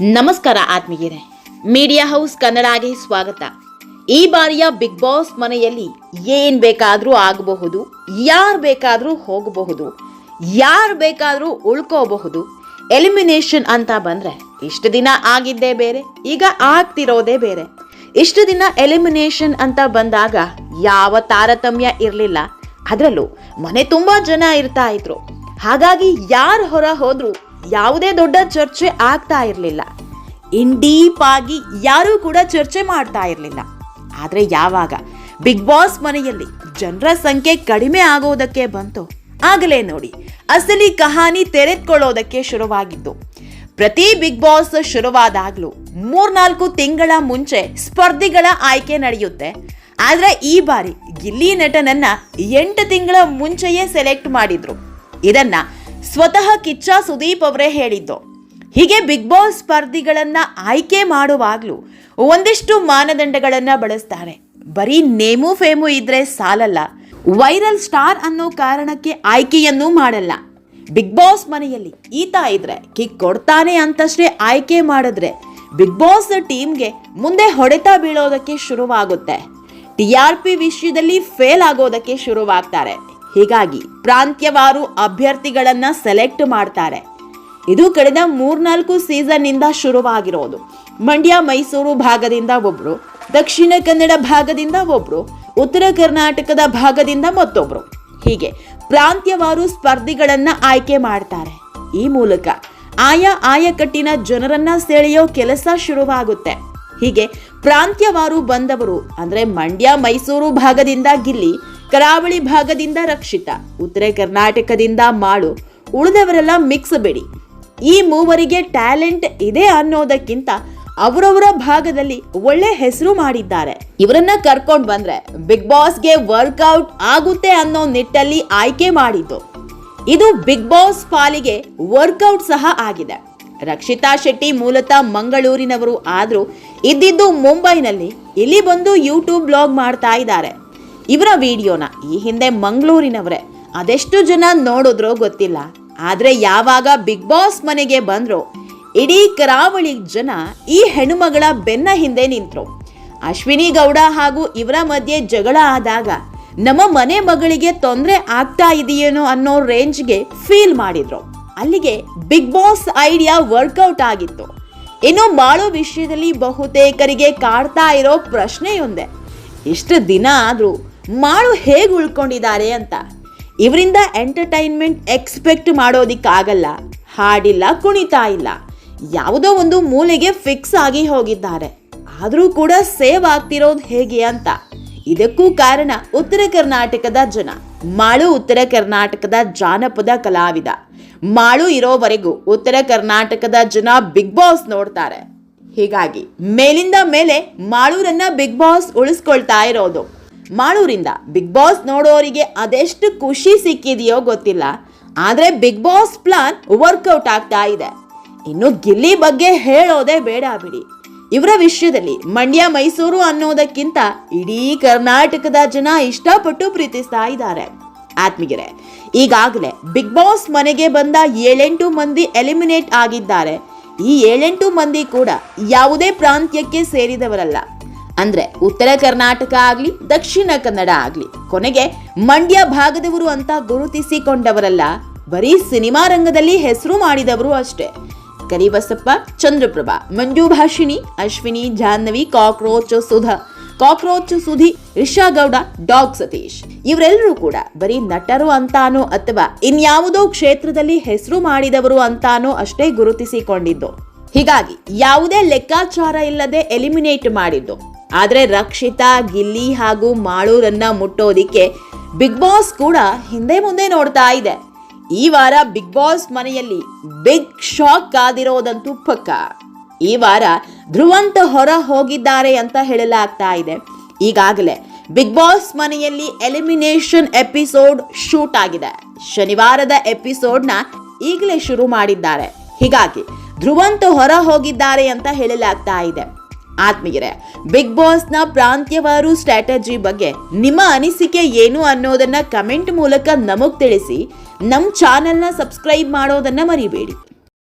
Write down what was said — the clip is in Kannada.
ನಮಸ್ಕಾರ ಆತ್ಮೀಯರೇ, ಮೀಡಿಯಾ ಹೌಸ್ ಕನ್ನಡಗೆ ಸ್ವಾಗತ. ಈ ಬಾರಿಯ ಬಿಗ್ ಬಾಸ್ ಮನೆಯಲ್ಲಿ ಏನ್ ಬೇಕಾದ್ರೂ ಆಗಬಹುದು, ಯಾರು ಬೇಕಾದ್ರೂ ಹೋಗಬಹುದು, ಯಾರು ಬೇಕಾದ್ರೂ ಉಳ್ಕೋಬಹುದು. ಎಲಿಮಿನೇಷನ್ ಅಂತ ಬಂದ್ರೆ ಇಷ್ಟು ದಿನ ಆಗಿದ್ದೇ ಬೇರೆ, ಈಗ ಆಗ್ತಿರೋದೇ ಬೇರೆ. ಇಷ್ಟು ದಿನ ಎಲಿಮಿನೇಷನ್ ಅಂತ ಬಂದಾಗ ಯಾವ ತಾರತಮ್ಯ ಇರಲಿಲ್ಲ. ಅದರಲ್ಲೂ ಮನೆ ತುಂಬಾ ಜನ ಇರ್ತಾ ಇದ್ರು. ಹಾಗಾಗಿ ಯಾರು ಹೊರ ಹೋದ್ರು ಯಾವುದೇ ದೊಡ್ಡ ಚರ್ಚೆ ಆಗ್ತಾ ಇರಲಿಲ್ಲ. ಇನ್ ಡೀಪ್ ಆಗಿ ಯಾರೂ ಕೂಡ ಚರ್ಚೆ ಮಾಡ್ತಾ ಇರಲಿಲ್ಲ. ಆದರೆ ಯಾವಾಗ ಬಿಗ್ ಬಾಸ್ ಮನೆಯಲ್ಲಿ ಜನರ ಸಂಖ್ಯೆ ಕಡಿಮೆ ಆಗೋದಕ್ಕೆ ಬಂತು, ಆಗಲೇ ನೋಡಿ ಅಸಲಿ ಕಹಾನಿ ತೆರೆದುಕೊಳ್ಳೋದಕ್ಕೆ ಶುರುವಾಗಿದ್ದು. ಪ್ರತಿ ಬಿಗ್ ಬಾಸ್ ಶುರುವಾದಾಗ್ಲೂ 3-4 ತಿಂಗಳ ಮುಂಚೆ ಸ್ಪರ್ಧಿಗಳ ಆಯ್ಕೆ ನಡೆಯುತ್ತೆ. ಆದರೆ ಈ ಬಾರಿ ಗಿಲ್ಲಿ ನಟನನ್ನ 8 ತಿಂಗಳ ಮುಂಚೆಯೇ ಸೆಲೆಕ್ಟ್ ಮಾಡಿದ್ರು. ಇದನ್ನ ಸ್ವತಃ ಕಿಚ್ಚ ಸುದೀಪ್ ಅವರೇ ಹೇಳಿದ್ದು. ಹೀಗೆ ಬಿಗ್ ಬಾಸ್ ಸ್ಪರ್ಧಿಗಳನ್ನ ಆಯ್ಕೆ ಮಾಡುವಾಗ್ಲೂ ಒಂದಿಷ್ಟು ಮಾನದಂಡಗಳನ್ನ ಬಳಸ್ತಾರೆ. ಬರೀ ನೇಮು ಫೇಮು ಇದ್ರೆ ಸಾಲಲ್ಲ, ವೈರಲ್ ಸ್ಟಾರ್ ಅನ್ನೋ ಕಾರಣಕ್ಕೆ ಆಯ್ಕೆಯನ್ನೂ ಮಾಡಲ್ಲ. ಬಿಗ್ ಬಾಸ್ ಮನೆಯಲ್ಲಿ ಈತ ಇದ್ರೆ ಕಿಕ್ ಕೊಡ್ತಾನೆ ಅಂತಷ್ಟೇ ಆಯ್ಕೆ ಮಾಡಿದ್ರೆ ಬಿಗ್ ಬಾಸ್ ಟೀಮ್ಗೆ ಮುಂದೆ ಹೊಡೆತ ಬೀಳೋದಕ್ಕೆ ಶುರುವಾಗುತ್ತೆ. TRP ವಿಷಯದಲ್ಲಿ ಫೇಲ್ ಆಗೋದಕ್ಕೆ ಶುರುವಾಗ್ತಾರೆ. ಹೀಗಾಗಿ ಪ್ರಾಂತ್ಯವಾರು ಅಭ್ಯರ್ಥಿಗಳನ್ನ ಸೆಲೆಕ್ಟ್ ಮಾಡ್ತಾರೆ. ಇದು ಕಳೆದ 3-4 ಸೀಸನ್ ಇಂದ ಶುರುವಾಗಿರೋದು. ಮಂಡ್ಯ ಮೈಸೂರು ಭಾಗದಿಂದ ಒಬ್ರು, ದಕ್ಷಿಣ ಕನ್ನಡ ಭಾಗದಿಂದ ಒಬ್ರು, ಉತ್ತರ ಕರ್ನಾಟಕದ ಭಾಗದಿಂದ ಮತ್ತೊಬ್ರು, ಹೀಗೆ ಪ್ರಾಂತ್ಯವಾರು ಸ್ಪರ್ಧಿಗಳನ್ನ ಆಯ್ಕೆ ಮಾಡ್ತಾರೆ. ಈ ಮೂಲಕ ಆಯಕಟ್ಟಿನ ಜನರನ್ನ ಸೆಳೆಯೋ ಕೆಲಸ ಶುರುವಾಗುತ್ತೆ. ಹೀಗೆ ಪ್ರಾಂತ್ಯವಾರು ಬಂದವರು ಅಂದ್ರೆ ಮಂಡ್ಯ ಮೈಸೂರು ಭಾಗದಿಂದ ಗಿಲ್ಲಿ, ಕರಾವಳಿ ಭಾಗದಿಂದ ರಕ್ಷಿತಾ, ಉತ್ತರ ಕರ್ನಾಟಕದಿಂದ ಮಾಳು, ಉಳಿದವರೆಲ್ಲ ಮಿಕ್ಸ್ ಬಿಡಿ. ಈ ಮೂವರಿಗೆ ಟ್ಯಾಲೆಂಟ್ ಇದೆ ಅನ್ನೋದಕ್ಕಿಂತ ಅವರವರ ಭಾಗದಲ್ಲಿ ಒಳ್ಳೆ ಹೆಸರು ಮಾಡಿದ್ದಾರೆ. ಇವರನ್ನ ಕರ್ಕೊಂಡು ಬಂದ್ರೆ ಬಿಗ್ ಬಾಸ್ಗೆ ವರ್ಕೌಟ್ ಆಗುತ್ತೆ ಅನ್ನೋ ನಿಟ್ಟಲ್ಲಿ ಆಯ್ಕೆ ಮಾಡಿದ್ದು. ಇದು ಬಿಗ್ ಬಾಸ್ ಪಾಲಿಗೆ ವರ್ಕೌಟ್ ಸಹ ಆಗಿದೆ. ರಕ್ಷಿತಾ ಶೆಟ್ಟಿ ಮೂಲತಃ ಮಂಗಳೂರಿನವರು ಆದ್ರೂ ಇದ್ದಿದ್ದು ಮುಂಬೈನಲ್ಲಿ. ಇಲ್ಲಿ ಬಂದು ಯೂಟ್ಯೂಬ್ ಬ್ಲಾಗ್ ಮಾಡ್ತಾ ಇದ್ದಾರೆ. ಇವರ ವಿಡಿಯೋನ ಈ ಹಿಂದೆ ಮಂಗಳೂರಿನವರೇ ಅದೆಷ್ಟು ಜನ ನೋಡಿದ್ರೋ ಗೊತ್ತಿಲ್ಲ. ಆದ್ರೆ ಯಾವಾಗ ಬಿಗ್ ಬಾಸ್ ಮನೆಗೆ ಬಂದ್ರು ಇಡೀ ಕರಾವಳಿ ಜನ ಈ ಹೆಣ್ಣುಮಗಳ ಬೆನ್ನ ಹಿಂದೆ ನಿಂತರು. ಅಶ್ವಿನಿ ಗೌಡ ಹಾಗೂ ಇವರ ಮಧ್ಯೆ ಜಗಳ ಆದಾಗ ನಮ್ಮ ಮನೆ ಮಗಳಿಗೆ ತೊಂದರೆ ಆಗ್ತಾ ಇದೆಯೇನೋ ಅನ್ನೋ ರೇಂಜ್ಗೆ ಫೀಲ್ ಮಾಡಿದ್ರು. ಅಲ್ಲಿಗೆ ಬಿಗ್ ಬಾಸ್ ಐಡಿಯಾ ವರ್ಕೌಟ್ ಆಗಿತ್ತು. ಇನ್ನು ಮಾಳು ವಿಷಯದಲ್ಲಿ ಬಹುತೇಕರಿಗೆ ಕಾಡ್ತಾ ಇರೋ ಪ್ರಶ್ನೆಯೊಂದೇ, ಇಷ್ಟು ದಿನ ಆದ್ರೂ ಮಾಳು ಹೇಗೆ ಉಳ್ಕೊಂಡಿದ್ದಾರೆ ಅಂತ. ಇವರಿಂದ ಎಂಟರ್ಟೈನ್ಮೆಂಟ್ ಎಕ್ಸ್ಪೆಕ್ಟ್ ಮಾಡೋದಿಕ್ಕಾಗಲ್ಲ. ಹಾಡಿಲ್ಲ, ಕುಣಿತಾ ಇಲ್ಲ, ಯಾವುದೋ ಒಂದು ಮೂಲೆಗೆ ಫಿಕ್ಸ್ ಆಗಿ ಹೋಗಿದ್ದಾರೆ. ಆದರೂ ಕೂಡ ಸೇವ್ ಆಗ್ತಿರೋದು ಹೇಗೆ ಅಂತ. ಇದಕ್ಕೂ ಕಾರಣ ಉತ್ತರ ಕರ್ನಾಟಕದ ಜನ. ಮಾಳು ಉತ್ತರ ಕರ್ನಾಟಕದ ಜಾನಪದ ಕಲಾವಿದ. ಮಾಳು ಇರೋವರೆಗೂ ಉತ್ತರ ಕರ್ನಾಟಕದ ಜನ ಬಿಗ್ ಬಾಸ್ ನೋಡ್ತಾರೆ. ಹೀಗಾಗಿ ಮೇಲಿಂದ ಮೇಲೆ ಮಾಳೂರನ್ನ ಬಿಗ್ ಬಾಸ್ ಉಳಿಸ್ಕೊಳ್ತಾ ಇರೋದು. ಮಾಳೂರಿಂದ ಬಿಗ್ ಬಾಸ್ ನೋಡೋರಿಗೆ ಅದೆಷ್ಟು ಖುಷಿ ಸಿಕ್ಕಿದೆಯೋ ಗೊತ್ತಿಲ್ಲ. ಆದ್ರೆ ಬಿಗ್ ಬಾಸ್ ಪ್ಲಾನ್ ವರ್ಕೌಟ್ ಆಗ್ತಾ ಇದೆ. ಇನ್ನು ಗಿಲ್ಲಿ ಬಗ್ಗೆ ಹೇಳೋದೇ ಬೇಡ ಬಿಡಿ. ಇವರ ವಿಷಯದಲ್ಲಿ ಮಂಡ್ಯ ಮೈಸೂರು ಅನ್ನೋದಕ್ಕಿಂತ ಇಡೀ ಕರ್ನಾಟಕದ ಜನ ಇಷ್ಟಪಟ್ಟು ಪ್ರೀತಿಸ್ತಾ ಇದ್ದಾರೆ. ಆತ್ಮೀಯರೇ, ಈಗಾಗಲೇ ಬಿಗ್ ಬಾಸ್ ಮನೆಗೆ ಬಂದ 7-8 ಮಂದಿ ಎಲಿಮಿನೇಟ್ ಆಗಿದ್ದಾರೆ. ಈ 7-8 ಮಂದಿ ಕೂಡ ಯಾವುದೇ ಪ್ರಾಂತ್ಯಕ್ಕೆ ಸೇರಿದವರಲ್ಲ. ಅಂದ್ರೆ ಉತ್ತರ ಕರ್ನಾಟಕ ಆಗ್ಲಿ, ದಕ್ಷಿಣ ಕನ್ನಡ ಆಗ್ಲಿ, ಕೊನೆಗೆ ಮಂಡ್ಯ ಭಾಗದವರು ಅಂತ ಗುರುತಿಸಿಕೊಂಡವರಲ್ಲ. ಬರೀ ಸಿನಿಮಾ ರಂಗದಲ್ಲಿ ಹೆಸರು ಮಾಡಿದವರು ಅಷ್ಟೇ. ಕರಿಬಸಪ್ಪ, ಚಂದ್ರಪ್ರಭಾ, ಮಂಜು ಭಾಷಿಣಿ, ಅಶ್ವಿನಿ, ಜಾಹ್ನವಿ, ಕಾಕ್ರೋಚ್ ಸುಧಿ, ರಿಷಾ ಗೌಡ, ಡಾಗ್ ಸತೀಶ್, ಇವರೆಲ್ಲರೂ ಕೂಡ ಬರೀ ನಟರು ಅಂತಾನೋ ಅಥವಾ ಇನ್ಯಾವುದೋ ಕ್ಷೇತ್ರದಲ್ಲಿ ಹೆಸರು ಮಾಡಿದವರು ಅಂತಾನೋ ಅಷ್ಟೇ ಗುರುತಿಸಿಕೊಂಡಿದ್ದು. ಹೀಗಾಗಿ ಯಾವುದೇ ಲೆಕ್ಕಾಚಾರ ಇಲ್ಲದೆ ಎಲಿಮಿನೇಟ್ ಮಾಡಿದ್ದು. ಆದ್ರೆ ರಕ್ಷಿತಾ, ಗಿಲ್ಲಿ ಹಾಗೂ ಮಾಳೂರನ್ನ ಮುಟ್ಟೋದಿಕ್ಕೆ ಬಿಗ್ ಬಾಸ್ ಕೂಡ ಹಿಂದೆ ಮುಂದೆ ನೋಡ್ತಾ ಇದೆ. ಈ ವಾರ ಬಿಗ್ ಬಾಸ್ ಮನೆಯಲ್ಲಿ ಬಿಗ್ ಶಾಕ್ ಕಾದಿರೋದಂತೂ ಪಕ್ಕ. ಈ ವಾರ ಧ್ರುವಂತ ಹೊರ ಹೋಗಿದ್ದಾರೆ ಅಂತ ಹೇಳಲಾಗ್ತಾ ಇದೆ. ಈಗಾಗಲೇ ಬಿಗ್ ಬಾಸ್ ಮನೆಯಲ್ಲಿ ಎಲಿಮಿನೇಷನ್ ಎಪಿಸೋಡ್ ಶೂಟ್ ಆಗಿದೆ. ಶನಿವಾರದ ಎಪಿಸೋಡ್ನ ಈಗಲೇ ಶುರು ಮಾಡಿದ್ದಾರೆ. ಹೀಗಾಗಿ ಧ್ರುವಂತ ಹೊರ ಹೋಗಿದ್ದಾರೆ ಅಂತ ಹೇಳಲಾಗ್ತಾ ಇದೆ. ಆತ್ಮೀಯರೇ, ಬಿಗ್ ಬಾಸ್ನ ಪ್ರಾಂತ್ಯವಾರು ಸ್ಟ್ರಾಟಜಿ ಬಗ್ಗೆ ನಿಮ್ಮ ಅನಿಸಿಕೆ ಏನು ಅನ್ನೋದನ್ನ ಕಮೆಂಟ್ ಮೂಲಕ ನಮಗ್ ತಿಳಿಸಿ. ನಮ್ಮ ಚಾನೆಲ್ನ ಸಬ್ಸ್ಕ್ರೈಬ್ ಮಾಡೋದನ್ನ ಮರಿಬೇಡಿ.